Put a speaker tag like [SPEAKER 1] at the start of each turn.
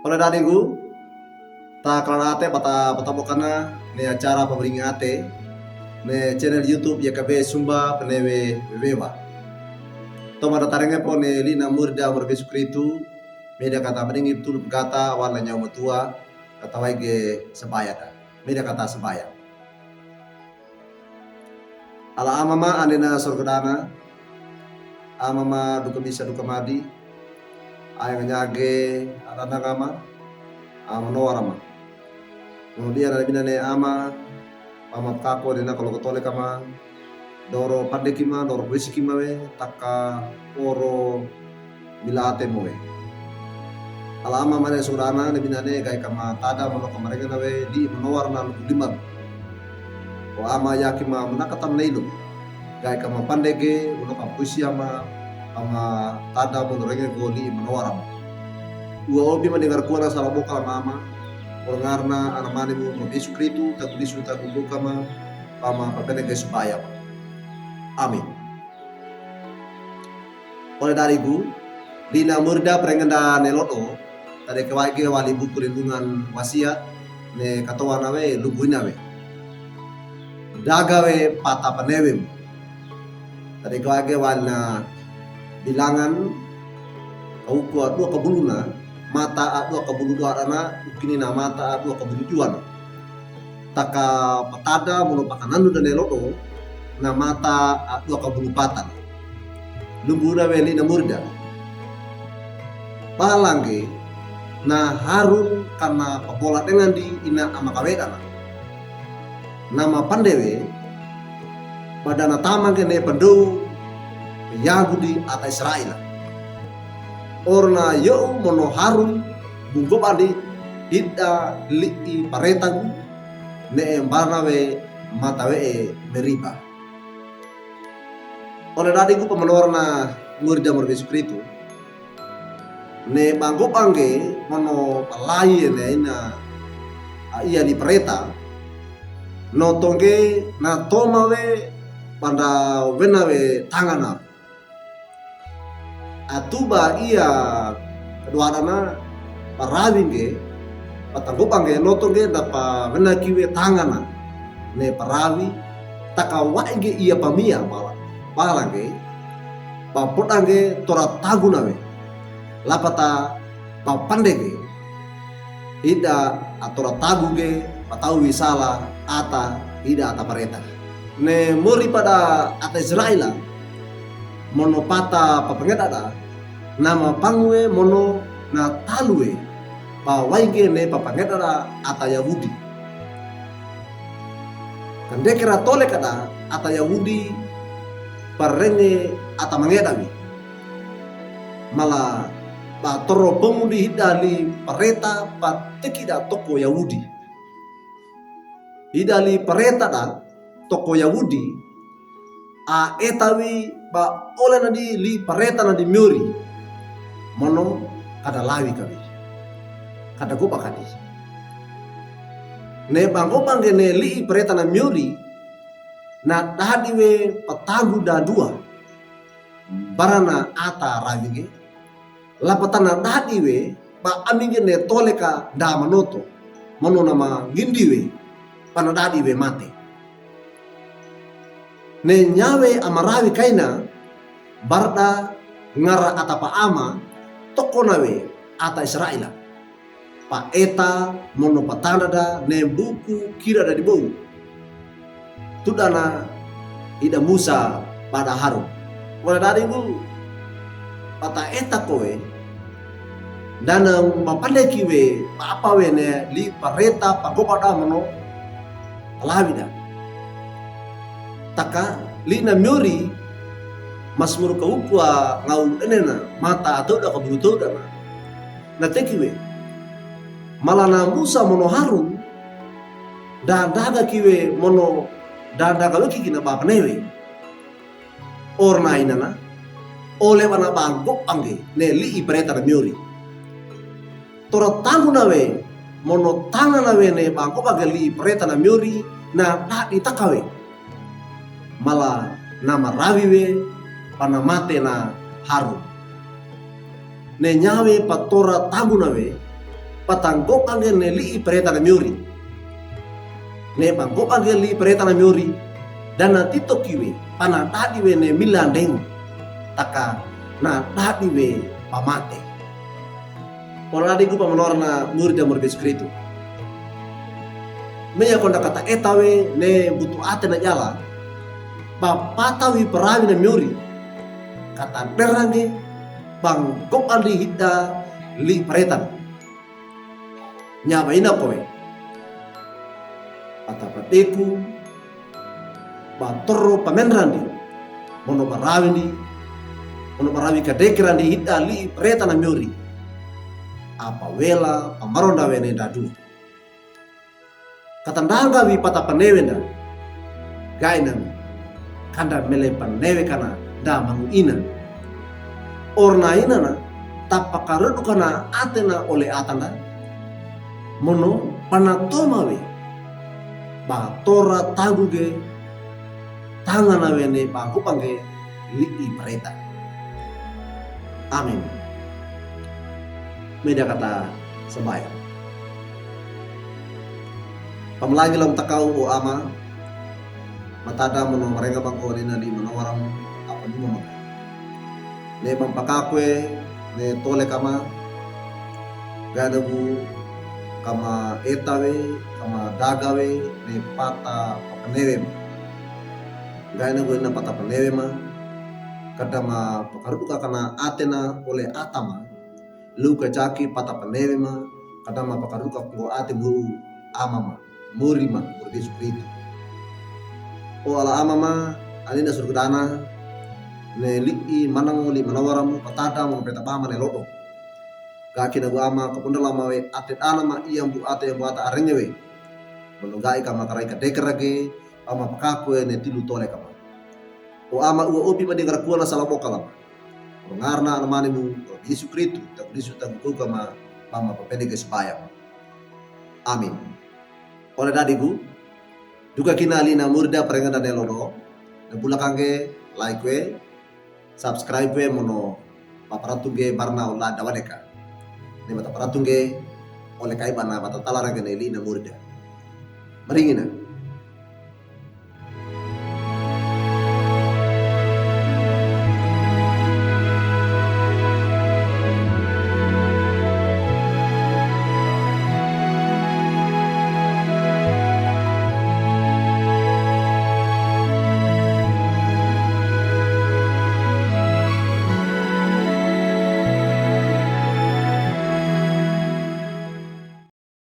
[SPEAKER 1] Oleh dariku, ta kelarate pata bokana ne acara pabringi ate ne channel YouTube ya kabe sumba penewe wewa. Toma tarenga po ne lina murda morbe sukritu media kata beringi tu kata wala nyawa tua kata waige sebaya ta. Media kata sebaya. Ala amama anena sorgadana amama duka bisa duka madi ayang nyage arana ngama amano arama. Kemudian ada binane ama kako dena kalau kotole kama doro pandekima doro besikima we taka oro bilate mowe. Ala ama mane surana ne binane kai kama tada mono kamarega nawe di menowar na limam. O ama yakima menakatam neilu gai kama pandege mono kapusi ama tada mono rege goli menowar ama. Ua obi mendengar kuara salah boka ama orngarna anamane mo Yesu Kristu tagulisu tagubuka pama papene ke supaya. Amin. Oleh dariku dina murda prengenda neloto tade kewage wali buku lindungan wasiat ne katoa nawe lubuina we. Dagawe pata panewem. Tade kewage walna bilangan kauku dua kebuluna mata adua kabulu arana ukini na mata adua kabulu juan taka patada mono pakanandu dan eloto na mata adua kabulu patan lumbuna weli na murda palangge na harun karena papola dengan di ina ama kawedana nama pandewe badana tamang kene pandou Yahudi atau Israel orna yo mono harun bungko badi ida li paretagu ne embana we mata we meriba. Oleh dadiku pemenorna murda Yesu Kristu ne bangko bangge mono palai ne ina iya di pareta no tongge na toma we panda wena we tangana atuba ia kedua dana parawinge patanggupange notonge dapa wena kiwe tangana ne parawi takawaige ia pamia palange papotange tora tagunawe lapata papandege ida atora taguge patau wisala ata ida ata pareta ne muri pada ata Israel mono pata papangedada nama pangwe mono na talue pa waige ne papangedada ata Yahudi kandekera tole kada ata Yahudi parenge ata mangedami mala pa toro pemudi hidali pareta patekida toko Yahudi hidali pareta da toko Yahudi a etawi ba oleh nadi li pareta nadi miuri mono kada lawi kami kada gopa kadi ne bangko bangge ne li pareta na miuri na dadiwe patagu da dua barana ata rawige lapatana dadiwe ba aminge ne toleka da manoto mono nama gindiwe pana dadiwe mate ne nyawe amarawi kaina barda ngara atapa ama toko nawe ata Israel pa eta mono patanda da ne buku kira da dibou tudana ida Musa pada Harun wala dari bu pata eta kowe dana mapandeki we pa apa we ne li pareta pa gopada mono alawida taka lina miori masmur kaukua ngau enena mata atau da kaburuto dana na tekiwe malana Musa mono Harun da daga kiwe mono da daga loki kina ba panewe orna inana ole wana bangko angge ne li ipreta na miori tora tangu nawe mono tanga nawe ne bangko bagali ipreta na miori na da ditakawe mala nama rawiwe pana mate na Harun ne nyawe patora tagunawe patanggopan ge ne li pereta na miuri. Ne panggopan ge li pereta na miuri dan na tito kiwe pana tadi we ne milandeng taka na tadi we pamate. Ora digu pamanor na muri da Yesus Kristus. Meya konda kata etawe ne butu ate na jala bapatawi perawi na miuri kata derange panggopan li hita li peretan nyaba ina kowe atapateku batoro pamenrandi mono barawi kadekerandi hita li peretan na miuri apa wela pamaronda wene dadu katandanga wi pata panewenda gainan kanda mele panewe kana da mangu ina orna ina na tapakaredu kana atena oleh atanda mono panatomawe batora taguge tangana wene pangkupange li pereta. Amin. Media kata sembahyang. Pamlangi lam takau o ama matada mono mereka bangko nina di manawaram apa di mama. Ne pampakakwe ne tole kama gadabu kama etawe kama dagawe ne pata papanewe. Gadabu na pata panewe ma kadama pakaruka kana atena oleh atama luka jaki pata panewe ma kadama pakaruka ko ate bu amama murima Yesus Kristus. O ala amama alina surgudana ne li'i manang li manawaramu patada mo peta pama ne lodo gaki na ama kapunda lama we atet anama iyang bu ate yang bu ata arenyewe menugai kama karai kadekerage ama pakaku ne tilu tole kama o ama ua opi madi ngarakuana salaboka lama ngarna anamani mu Yesus Kristus tak Yesus tak kama pama papede ke supaya. Amin. Oleh dadiku duka kinali na murda perengan dan elodo na bulakange like we subscribe we mono paparatunge barna ulah dawadeka ne mata paratunge oleh kai bana mata talara gene li na murda maringina